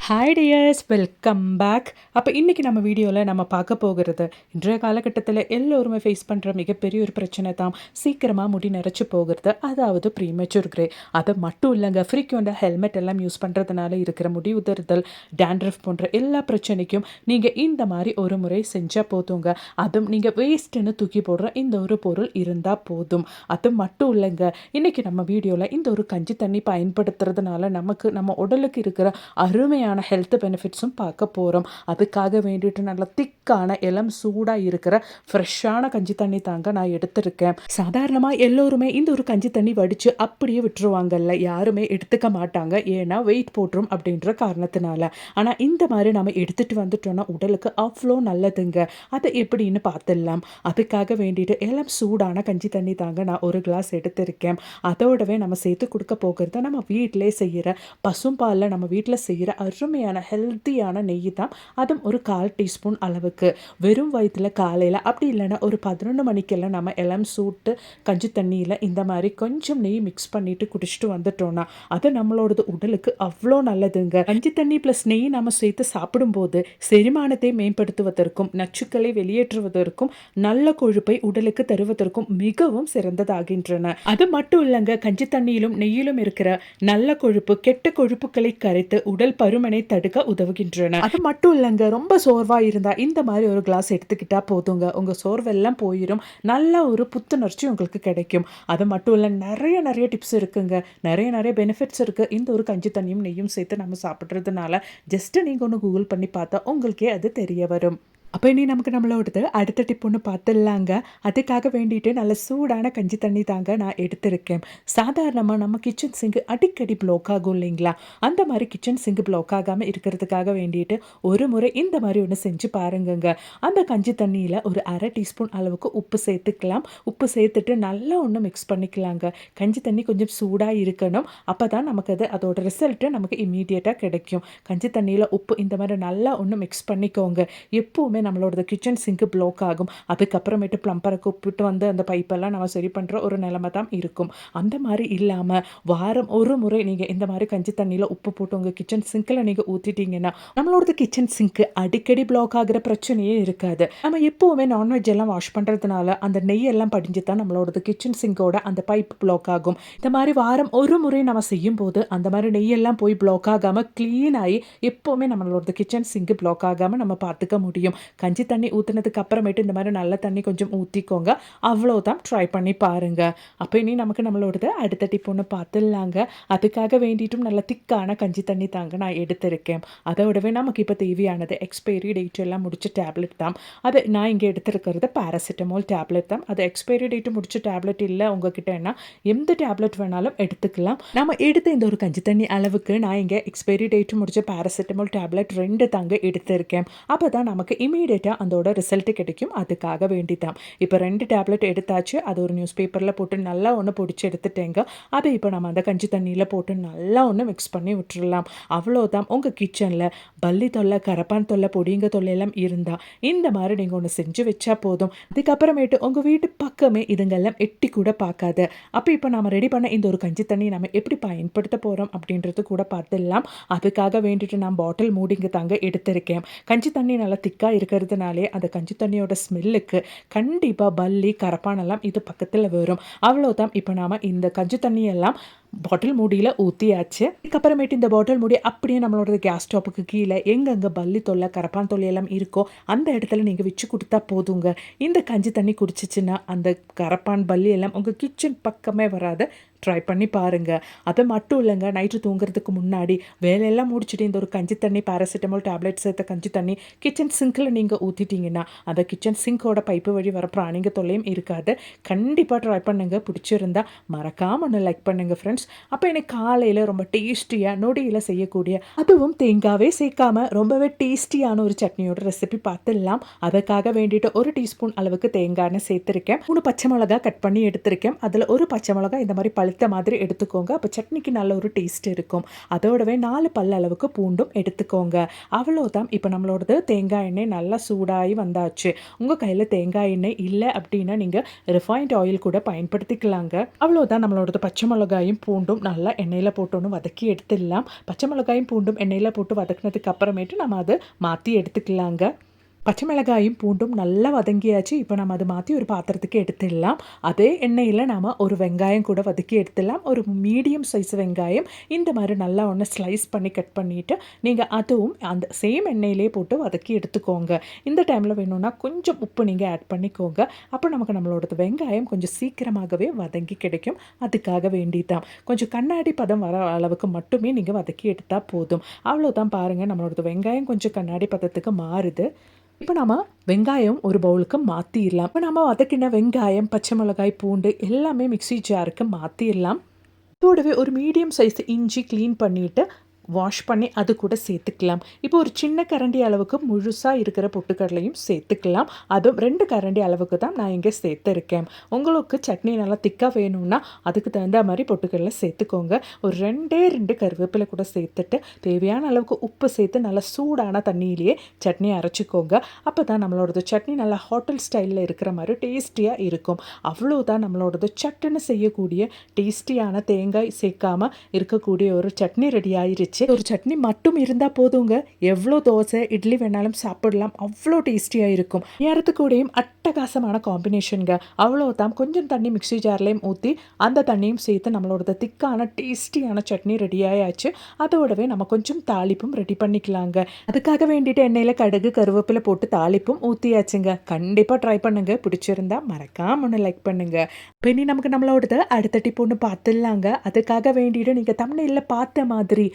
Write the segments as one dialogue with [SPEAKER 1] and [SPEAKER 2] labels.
[SPEAKER 1] Hi tears, welcome back. அப்போ இன்றைக்கி நம்ம வீடியோவில் நம்ம பார்க்க போகிறது இன்றைய காலகட்டத்தில் எல்லோருமே ஃபேஸ் பண்ணுற மிகப்பெரிய ஒரு பிரச்சனை தான் சீக்கிரமாக முடி நிறச்சி போகிறது, அதாவது ப்ரீமெச்சூர் கிரே. அது மட்டும் இல்லைங்க, ஃப்ரீக்வெண்ட்டாக ஹெல்மெட் எல்லாம் யூஸ் பண்ணுறதுனால இருக்கிற முடி உதிர்தல், டேண்ட்ரஃப் போன்ற எல்லா பிரச்சனைக்கும் நீங்கள் இந்த மாதிரி ஒரு முறை செஞ்சால் போதுங்க. அதுவும் நீங்கள் வேஸ்ட்டுன்னு தூக்கி போடுற இந்த ஒரு பொருள் இருந்தால் போதும். அது மட்டும் இல்லைங்க, இன்றைக்கி நம்ம வீடியோவில் இந்த ஒரு கஞ்சி தண்ணி பயன்படுத்துறதுனால நம்ம உடலுக்கு இருக்கிற அருமையான ஹெல்த் பெனிஃபிட்ஸும் பார்க்க போகிறோம். அதுக்காக வேண்டிட்டு நல்லா திக்கான இளம் சூடாக இருக்கிற ஃப்ரெஷ்ஷான கஞ்சி தண்ணி தாங்க நான் எடுத்திருக்கேன். சாதாரணமாக எல்லோருமே இந்த ஒரு கஞ்சி தண்ணி வடித்து அப்படியே விட்டுருவாங்கல்ல, யாருமே எடுத்துக்க மாட்டாங்க, ஏன்னா வெயிட் போட்டுரும் அப்படின்ற காரணத்தினால. ஆனால் இந்த மாதிரி நம்ம எடுத்துகிட்டு வந்துட்டோம்னா உடலுக்கு அவ்வளோ நல்லதுங்க. அதை எப்படின்னு பார்த்துடலாம். அதுக்காக வேண்டிட்டு இளம் சூடான கஞ்சி தண்ணி தாங்க நான் ஒரு கிளாஸ் எடுத்திருக்கேன். அதோடவே நம்ம சேர்த்து கொடுக்க போகிறது நம்ம வீட்டிலே செய்கிற பசும்பாலில் நம்ம வீட்டில் செய்கிற அருமையான ஹெல்த்தியான நெய் தான். அதுவும் ஒரு 1/4 டீஸ்பூன் அளவுக்கு வெறும் வயிற்றில் காலையில், அப்படி இல்லைன்னா ஒரு 11 மணிக்கெல்லாம் நம்ம இளம் சூட்டு கஞ்சி தண்ணியில் இந்த மாதிரி கொஞ்சம் நெய் மிக்ஸ் பண்ணிட்டு குடிச்சிட்டு வந்துட்டோம்னா அது நம்மளோட உடலுக்கு அவ்வளோ நல்லதுங்க. கஞ்சி தண்ணி ப்ளஸ் நெய் நம்ம சேர்த்து சாப்பிடும்போது செரிமானத்தை மேம்படுத்துவதற்கும் நச்சுக்களை வெளியேற்றுவதற்கும் நல்ல கொழுப்பை உடலுக்கு தருவதற்கும் மிகவும் சிறந்ததாகின்றன. அது மட்டும் இல்லைங்க, கஞ்சி தண்ணியிலும் நெய்யிலும் இருக்கிற நல்ல கொழுப்பு கெட்ட கொழுப்புகளை கரைத்து உடல் பருமனை தடுக்க உதவுகின்றன. அது மட்டும் இல்லைங்க, ரொம்ப சோர்வாக இருந்தால் இந்த மாதிரி ஒரு கிளாஸ் எடுத்துக்கிட்டா போதுங்க, உங்கள் சோர்வெல்லாம் போயிடும், நல்ல ஒரு புத்துணர்ச்சி உங்களுக்கு கிடைக்கும். அது மட்டும் இல்லை, நிறைய டிப்ஸ் இருக்குங்க, நிறைய பெனிஃபிட்ஸ் இருக்குது இந்த ஒரு கஞ்சி தண்ணியும் நெய்யும் சேர்த்து நம்ம சாப்பிட்றதுனால. ஜஸ்ட்டு நீங்கள் ஒன்று கூகுள் பண்ணி பார்த்தா உங்களுக்கே அது தெரிய வரும். அப்போ இனி நம்மளோடது அடுத்த டிப் ஒன்று பார்த்துடலாங்க. அதுக்காக வேண்டிட்டு நல்ல சூடான கஞ்சி தண்ணி தாங்க நான் எடுத்திருக்கேன். சாதாரணமாக நம்ம கிச்சன் சிங்க் அடிக்கடி ப்ளாக் ஆகும் இல்லைங்களா, அந்த மாதிரி கிச்சன் சிங்க் ப்ளாக் ஆகாமல் இருக்கிறதுக்காக வேண்டிட்டு ஒரு முறை இந்த மாதிரி ஒன்று செஞ்சு பாருங்கங்க. அந்த கஞ்சி தண்ணியில் ஒரு 1/2 டீஸ்பூன் அளவுக்கு உப்பு சேர்த்துக்கலாம். உப்பு சேர்த்துட்டு நல்லா ஒன்று மிக்ஸ் பண்ணிக்கலாங்க. கஞ்சி தண்ணி கொஞ்சம் சூடாக இருக்கணும், அப்போ தான் நமக்கு அதோட ரிசல்ட்டு நமக்கு இம்மீடியட்டாக கிடைக்கும். கஞ்சி தண்ணியில் உப்பு இந்த மாதிரி நல்லா ஒன்று மிக்ஸ் பண்ணிக்கோங்க. எப்போவுமே நம்மளோட கிச்சன் சிங்க் ப்ளாக் ஆகும், அதுக்கப்புறமேட்டு ப்ளம்பரை கூப்பிட்டு வந்து அந்த பைப்பெல்லாம் நம்ம சரி பண்ணுற ஒரு நிலைமை தான் இருக்கும். அந்த மாதிரி இல்லாமல் வாரம் ஒரு முறை நீங்கள் இந்த மாதிரி கஞ்சி தண்ணியில் உப்பு போட்டு உங்கள் கிச்சன் சிங்கில் நீங்கள் ஊற்றிட்டீங்கன்னா நம்மளோட கிச்சன் சிங்க் அடிக்கடி ப்ளாக் ஆகிற பிரச்சனையே இருக்காது. நம்ம எப்போவுமே நான்வெஜ் எல்லாம் வாஷ் பண்ணுறதுனால அந்த நெய்யெல்லாம் படிஞ்சு தான் நம்மளோட கிச்சன் சிங்கோட அந்த பைப் ப்ளாக் ஆகும். இந்த மாதிரி வாரம் ஒரு முறை நம்ம செய்யும் போது அந்த மாதிரி நெய்யெல்லாம் போய் ப்ளாக் ஆகாமல் க்ளீன் ஆகி எப்போவுமே நம்மளோட கிச்சன் சிங்க் ப்ளாக் ஆகாமல் நம்ம பார்த்துக்க முடியும். கஞ்சி தண்ணி ஊற்றுனதுக்கு அப்புறமேட்டு இந்த மாதிரி நல்ல தண்ணி கொஞ்சம் ஊற்றிக்கோங்க, அவ்வளோதான். ட்ரை பண்ணி பாருங்கள். அப்போ இனி நம்மளோடது அடுத்த டிப் ஒன்று பார்த்துடலாங்க. அதுக்காக வேண்டிட்டும் நல்ல திக்கான கஞ்சி தண்ணி தாங்க நான் எடுத்திருக்கேன். அதோடவே நமக்கு இப்போ தேவையானது எக்ஸ்பைரி டேட் எல்லாம் முடிச்ச டேப்லெட் தான். அது நான் இங்கே எடுத்துருக்கிறது பேராசிட்டமால் டேப்லெட் தான். அது எக்ஸ்பைரி டேட்டு முடிச்ச டேப்லெட் இல்லை உங்ககிட்டன்னா எந்த டேப்லெட் வேணாலும் எடுத்துக்கலாம். நம்ம எடுத்த இந்த ஒரு கஞ்சி தண்ணி அளவுக்கு நான் இங்கே எக்ஸ்பைரி டேட்டு முடிச்ச பேராசிட்டமால் டேப்லெட் 2 தாங்க எடுத்திருக்கேன். அப்போ தான் நமக்கு இமீடியட்டாக அதோட ரிசல்ட்டு கிடைக்கும். அதுக்காக வேண்டிதான் இப்போ 2 டேப்லெட் எடுத்தாச்சு. அது ஒரு நியூஸ் பேப்பரில் போட்டு நல்லா ஒன்று பிடிச்சி எடுத்துட்டேங்க. அதை இப்போ நம்ம அந்த கஞ்சி தண்ணியில் போட்டு நல்லா ஒன்று மிக்ஸ் பண்ணி விட்டுடலாம். அவ்வளோதான். உங்கள் கிச்சனில் பல்லி தொல்லை, கரப்பான் தொல்லை, பொடிங்க தொல்லையெல்லாம் இருந்தால் இந்த மாதிரி நீங்கள் ஒன்று செஞ்சு வச்சா போதும். அதுக்கப்புறமேட்டு உங்கள் வீட்டு பக்கமே இதுங்கெல்லாம் எட்டி கூட பார்க்காது. அப்போ இப்போ நம்ம ரெடி பண்ண இந்த ஒரு கஞ்சி தண்ணி நம்ம எப்படி பயன்படுத்த போகிறோம் அப்படின்றது கூட பார்த்துடலாம். அதுக்காக வேண்டிட்டு நான் பாட்டில் மூடிங்க தாங்க எடுத்திருக்கேன். கஞ்சி தண்ணி நல்லா திக்காக இருக்கிறதுனாலே அந்த கஞ்சி தண்ணியோட ஸ்மெல்லுக்கு கண்டிப்பாக பல்லி, கரப்பானெல்லாம் இது பக்கத்தில் வரும். அவ்வளோதான். இப்போ நாம் இந்த கஞ்சி தண்ணியெல்லாம் பாட்டில் மூடியில் ஊற்றியாச்சு. அதுக்கப்புறமேட்டு இந்த பாட்டில் மூடி அப்படியே நம்மளோட கேஸ் ஸ்டோப்புக்கு கீழே எங்கெங்கே பல்லி தொல்லை, கரப்பான் தொல்லை எல்லாம் இருக்கோ அந்த இடத்துல நீங்கள் வச்சு கொடுத்தா போதுங்க. இந்த கஞ்சி தண்ணி குடிச்சிச்சுன்னா அந்த கரப்பான், பல்லி எல்லாம் உங்கள் கிச்சன் பக்கமே வராது. ட்ரை பண்ணி பாருங்கள். அது மட்டும் இல்லைங்க, நைட்டு தூங்குறதுக்கு முன்னாடி வேலையெல்லாம் முடிச்சுட்டு இந்த ஒரு கஞ்சி தண்ணி, பேராசிட்டமால் டேப்லெட் சேர்த்த கஞ்சி தண்ணி கிச்சன் சிங்கில் நீங்கள் ஊற்றிட்டீங்கன்னா அந்த கிச்சன் சிங்கோட பைப்பு வழி வர பிராணிங்க தொல்லையும் இருக்காது. கண்டிப்பாக ட்ரை பண்ணுங்கள். பிடிச்சிருந்தா மறக்காமல் ஒன்று லைக் பண்ணுங்கள் ஃப்ரெண்ட்ஸ். அப்போ எனக்கு காலையில் ரொம்ப டேஸ்டியாக நொடியில் செய்யக்கூடிய, அதுவும் தேங்காவே சேர்க்காம ரொம்பவே டேஸ்டியான ஒரு சட்னியோட ரெசிபி பார்த்துடலாம். அதுக்காக வேண்டிட்டு 1 டீஸ்பூன் அளவுக்கு தேங்காய் எண்ணெய் சேர்த்துருக்கேன். 3 பச்சை மிளகா கட் பண்ணி எடுத்திருக்கேன். அதில் ஒரு பச்சை மிளகா இந்த மாதிரி பழுத்த மாதிரி எடுத்துக்கோங்க. அப்போ சட்னிக்கு நல்ல ஒரு டேஸ்ட் இருக்கும். அதோடவே 4 பல் அளவுக்கு பூண்டும் எடுத்துக்கோங்க. அவ்வளோதான். இப்போ நம்மளோடது தேங்காய் எண்ணெய் நல்லா சூடாகி வந்தாச்சு. உங்கள் கையில் தேங்காய் எண்ணெய் இல்லை அப்படின்னா நீங்கள் ரிஃபைண்ட் ஆயில் கூட பயன்படுத்திக்கலாங்க. அவ்வளோதான். நம்மளோடது பச்சை மிளகாயும் பூண்டும் நல்லா எண்ணெயில் போட்டோன்னு வதக்கி எடுத்துடலாம். பச்சை மிளகாயும் பூண்டும் எண்ணெயில் போட்டு வதக்கினதுக்கு அப்புறமேட்டு நம்ம அதை மாற்றி எடுத்துக்கலாங்க. பச்சை மிளகாயும் பூண்டும் நல்லா வதங்கியாச்சு. இப்போ நம்ம அதை மாற்றி ஒரு பாத்திரத்துக்கு எடுத்துடலாம். அதே எண்ணெயில் நாம் ஒரு வெங்காயம் கூட வதக்கி எடுத்துடலாம். ஒரு மீடியம் சைஸ் வெங்காயம் இந்த மாதிரி நல்லா ஒன்று ஸ்லைஸ் பண்ணி கட் பண்ணிவிட்டு நீங்கள் அதுவும் அந்த சேம் எண்ணெயிலே போட்டு வதக்கி எடுத்துக்கோங்க. இந்த டைமில் வேணும்னா கொஞ்சம் உப்பு நீங்கள் ஆட் பண்ணிக்கோங்க. அப்போ நமக்கு நம்மளோட வெங்காயம் கொஞ்சம் சீக்கிரமாகவே வதங்கி கிடைக்கும். அதுக்காக வேண்டிதான் கொஞ்சம் கண்ணாடி பதம் வர அளவுக்கு மட்டுமே நீங்கள் வதக்கி எடுத்தால் போதும். அவ்வளோதான். பாருங்கள், நம்மளோட வெங்காயம் கொஞ்சம் கண்ணாடி பதத்துக்கு மாறுது. இப்போ நம்ம வெங்காயம் ஒரு பவுலுக்கு மாற்றிடலாம். இப்போ நம்ம வதக்கின வெங்காயம், பச்சை மிளகாய், பூண்டு எல்லாமே மிக்ஸி ஜாருக்கு மாற்றிடலாம். இதோடவே ஒரு மீடியம் சைஸ் இஞ்சி க்ளீன் பண்ணிவிட்டு வாஷ் பண்ணி அது கூட சேர்த்துக்கலாம். இப்போ ஒரு சின்ன கரண்டி அளவுக்கு முழுசாக இருக்கிற பொட்டுக்கடலையும் சேர்த்துக்கலாம். அதுவும் 2 கரண்டி அளவுக்கு தான் நான் இங்கே சேர்த்துருக்கேன். உங்களுக்கு சட்னி நல்லா திக்காக வேணும்னா அதுக்கு தகுந்த மாதிரி பொட்டுக்கடலை சேர்த்துக்கோங்க. ஒரு 2 கருவேப்பிலை கூட சேர்த்துட்டு தேவையான அளவுக்கு உப்பு சேர்த்து நல்லா சூடான தண்ணியிலேயே சட்னி அரைச்சிக்கோங்க. அப்போ தான் நம்மளோடது சட்னி நல்லா ஹோட்டல் ஸ்டைலில் இருக்கிற மாதிரி டேஸ்டியாக இருக்கும். அவ்வளோதான். நம்மளோடது சட்டுன்னு செய்யக்கூடிய டேஸ்டியான தேங்காய் சேர்க்காமல் இருக்கக்கூடிய ஒரு சட்னி ரெடி ஆயிருச்சு. ஒரு சட்னி மட்டும் இருந்தால் போதுங்க. எவ்வளோ தோசை இட்லி வேணாலும் சாப்பிடலாம். அவ்வளோ டேஸ்டியாக இருக்கும். நேரத்துக்கூடையும் அட்டகாசமான காம்பினேஷனுங்க. அவ்வளோதான். கொஞ்சம் தண்ணி மிக்ஸி ஜார்லேயும் ஊற்றி அந்த தண்ணியும் சேர்த்து நம்மளோட திக்கான டேஸ்டியான சட்னி ரெடி ஆயாச்சு. அதோடவே நம்ம கொஞ்சம் தாளிப்பும் ரெடி பண்ணிக்கலாங்க. அதுக்காக வேண்டிட்டு எண்ணெயில் கடுகு கருவேப்பிலை போட்டு தாளிப்பும் ஊற்றியாச்சுங்க. கண்டிப்பாக ட்ரை பண்ணுங்க. பிடிச்சிருந்தா மறக்காம ஒன்று லைக் பண்ணுங்க. பெண்ணி நமக்கு நம்மளோடது அடுத்த டிப் ஒன்று பார்த்துடலாங்க. அதுக்காக வேண்டிட்டு நீங்கள் தமிழில் பார்த்த மாதிரி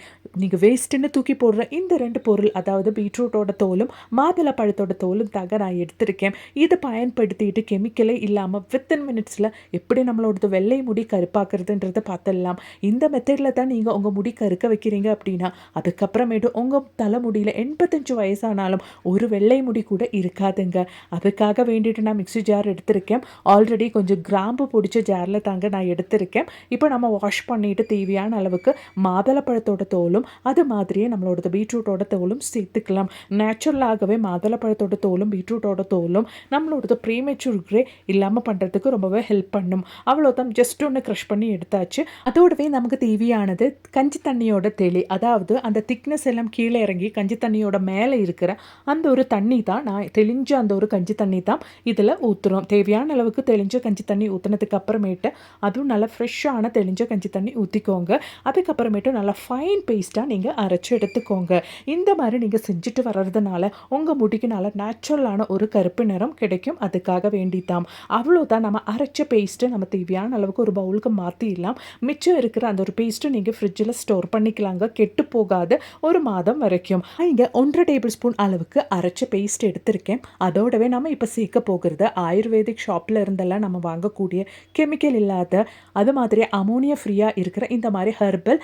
[SPEAKER 1] நீங்கள் வேஸ்ட்டுன்னு தூக்கி போடுற இந்த 2 பொருள், அதாவது பீட்ரூட்டோட தோலும் மாதுளை பழத்தோட தோலும் தாங்க நான் எடுத்திருக்கேன். இதை பயன்படுத்திட்டு கெமிக்கலே இல்லாமல் வித்தின் மினிட்ஸில் எப்படி நம்மளோடது வெள்ளை முடி கருப்பாக்குறதுன்றதை பார்த்துடலாம். இந்த மெத்தடில் தான் நீங்கள் உங்கள் முடி கருக்க வைக்கிறீங்க அப்படின்னா அதுக்கப்புறமேட்டு உங்கள் தலைமுடியில் 85 வயசானாலும் ஒரு வெள்ளை முடி கூட இருக்காதுங்க. அதுக்காக வேண்டிட்டு நான் மிக்ஸி ஜார் எடுத்திருக்கேன். ஆல்ரெடி கொஞ்சம் கிராம்பு பிடிச்ச ஜாரில் தாங்க நான் எடுத்திருக்கேன். இப்போ நம்ம வாஷ் பண்ணிவிட்டு தேவையான அளவுக்கு மாதுளப்பழத்தோட தோலும் அது மாதிரியே நம்மளோட பீட்ரூட்டோட தோலும் சேர்த்துக்கலாம். நேச்சுரலாகவே மாதுளப்பழத்தோட தோலும் பீட்ரூட்டோட தோலும் நம்மளோட ப்ரீமெச்சூர் கிரே இல்லாமல் பண்ணுறதுக்கு ரொம்பவே ஹெல்ப் பண்ணும். அவ்வளோதான். ஜஸ்ட் ஒன்று க்ரஷ் பண்ணி எடுத்தாச்சு. அதோடவே நமக்கு தேவையானது கஞ்சி தண்ணியோட தெளி, அதாவது அந்த திக்னஸ் எல்லாம் கீழே இறங்கி கஞ்சி தண்ணியோட மேலே இருக்கிற அந்த ஒரு தண்ணி தான் நான் தெளிஞ்ச அந்த ஒரு கஞ்சி தண்ணி தான் இதில் ஊற்றுறோம். தேவையான அளவுக்கு தெளிஞ்ச கஞ்சி தண்ணி ஊற்றினதுக்கு அப்புறமேட்டு அதுவும் நல்லா ஃப்ரெஷ்ஷான தெளிஞ்ச கஞ்சி தண்ணி ஊற்றிக்கோங்க. அதுக்கப்புறமேட்டு நல்லா ஃபைன் பேஸ்ட்டாக நீங்கள் அரைச்சி எடுத்துக்கோங்க. இந்த மாதிரி நீங்கள் செஞ்சுட்டு வர்றதுனால உங்கள் முடிக்கு நல்லா நேச்சுரலான ஒரு கருப்பு நிறம் கிடைக்கும். அதுக்காக வேண்டித்தான். அவ்வளோதான். நம்ம அரைச்ச பேஸ்ட்டு நம்ம தேவையான அளவுக்கு ஒரு பவுலுக்கு மாற்றிடலாம். மிச்சம் இருக்கிற அந்த ஒரு பேஸ்ட்டு நீங்கள் ஃப்ரிட்ஜில் ஸ்டோர் பண்ணிக்கலாங்க. கெட்டு போகாது 1 மாதம் வரைக்கும். இங்கே 1.5 டேபிள் ஸ்பூன் அளவுக்கு அரைச்ச பேஸ்ட் எடுத்திருக்கேன். அதோடவே நம்ம இப்போ சேர்க்க போகிறது ஆயுர்வேதிக் ஷாப்பில் இருந்தெல்லாம் நம்ம வாங்கக்கூடிய கெமிக்கல் இல்லாத அது மாதிரி அமோனியா ஃப்ரீயாக இருக்கிற இந்த மாதிரி ஹெர்பல்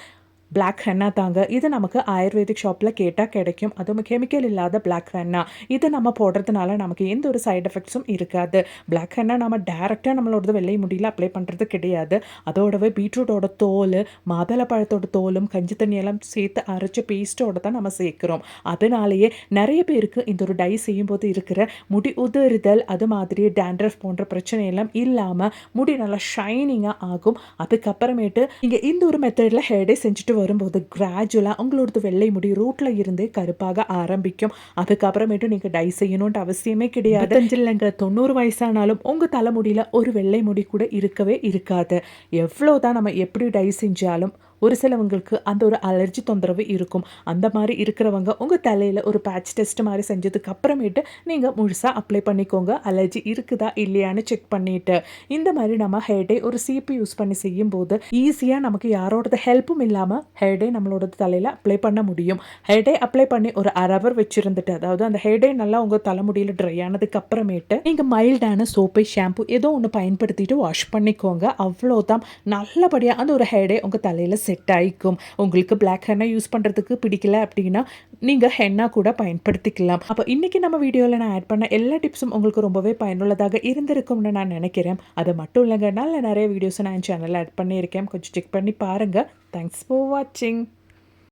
[SPEAKER 1] பிளாக் ஹென்னா தாங்க. இது நமக்கு ஆயுர்வேதிக் ஷாப்பில் கேட்டால் கிடைக்கும். அதுவும் கெமிக்கல் இல்லாத பிளாக் ஹென்னா. இதை நம்ம போடுறதுனால நமக்கு எந்த ஒரு சைட் எஃபெக்ட்ஸும் இருக்காது. பிளாக் ஹென்னா நம்ம டேரெக்டாக நம்மளோட வெள்ளை முடியில் அப்ளை பண்ணுறது கிடையாது. அதோடவே பீட்ரூட்டோட தோல், மாதுளப்பழத்தோட தோலும் கஞ்சி தண்ணியெல்லாம் சேர்த்து அரைச்ச பேஸ்ட்டோட தான் நம்ம சேர்க்குறோம். அதனாலேயே நிறைய பேருக்கு இந்த ஒரு டை செய்யும்போது இருக்கிற முடி உதிர்தல் அது மாதிரி டேண்ட்ரஃப் போன்ற பிரச்சனையெல்லாம் இல்லாமல் முடி நல்லா ஷைனிங்காக ஆகும். அதுக்கப்புறமேட்டு நீங்கள் இந்த ஒரு மெத்தடில் ஹேர் டை செஞ்சுட்டு வரும்போது கிராஜுவலாக உங்களோட வெள்ளை முடி ரூட்டில் இருந்தே கருப்பாக ஆரம்பிக்கும். அதுக்கப்புறமேட்டு நீங்கள் டை செய்யணுன்ற அவசியமே கிடையாது. 90 வயசானாலும் உங்கள் தலைமுடியில் ஒரு வெள்ளை முடி கூட இருக்கவே இருக்காது. எவ்வளோதான் நம்ம எப்படி டை செஞ்சாலும் ஒரு சிலவங்களுக்கு அந்த ஒரு அலர்ஜி தொந்தரவு இருக்கும். அந்த மாதிரி இருக்கிறவங்க உங்கள் தலையில் ஒரு பேட்ச் டெஸ்ட் மாதிரி செஞ்சதுக்கு அப்புறமேட்டு நீங்கள் முழுசாக அப்ளை பண்ணிக்கோங்க. அலர்ஜி இருக்குதா இல்லையான்னு செக் பண்ணிவிட்டு இந்த மாதிரி நம்ம ஹேர் டை ஒரு சீப்பு யூஸ் பண்ணி செய்யும்போது ஈஸியாக நமக்கு யாரோட ஹெல்ப்பும் இல்லாமல் ஹேர் டை நம்மளோட தலையில் அப்ளை பண்ண முடியும். ஹேர் டை அப்ளை பண்ணி ஒரு 1/2 hour வச்சுருந்துட்டு, அதாவது அந்த ஹேர் டை நல்லா உங்கள் தலைமுடியில் ட்ரை ஆனதுக்கு அப்புறமேட்டு நீங்கள் மைல்டான சோப்பை ஷாம்பு ஏதோ ஒன்று பயன்படுத்திட்டு வாஷ் பண்ணிக்கோங்க. அவ்வளோதான். நல்லபடியாக அந்த ஒரு ஹேர் டை உங்கள் தலையில் செட் ஆகிக்கும். உங்களுக்கு பிளாக் ஹென்னா யூஸ் பண்ணுறதுக்கு பிடிக்கல அப்படின்னா நீங்கள் ஹென்னா கூட பயன்படுத்திக்கலாம். அப்போ இன்றைக்கி நம்ம வீடியோவில் நான் ஆட் பண்ண எல்லா டிப்ஸும் உங்களுக்கு ரொம்பவே பயனுள்ளதாக இருந்திருக்கும்னு நான் நினைக்கிறேன். அது மட்டும் இல்லைங்க, நல்ல நிறைய வீடியோஸை நான் என் சேனலில் ஆட் பண்ணியிருக்கேன். கொஞ்சம் செக் பண்ணி பாருங்கள். தேங்க்ஸ் ஃபார் வாட்சிங்.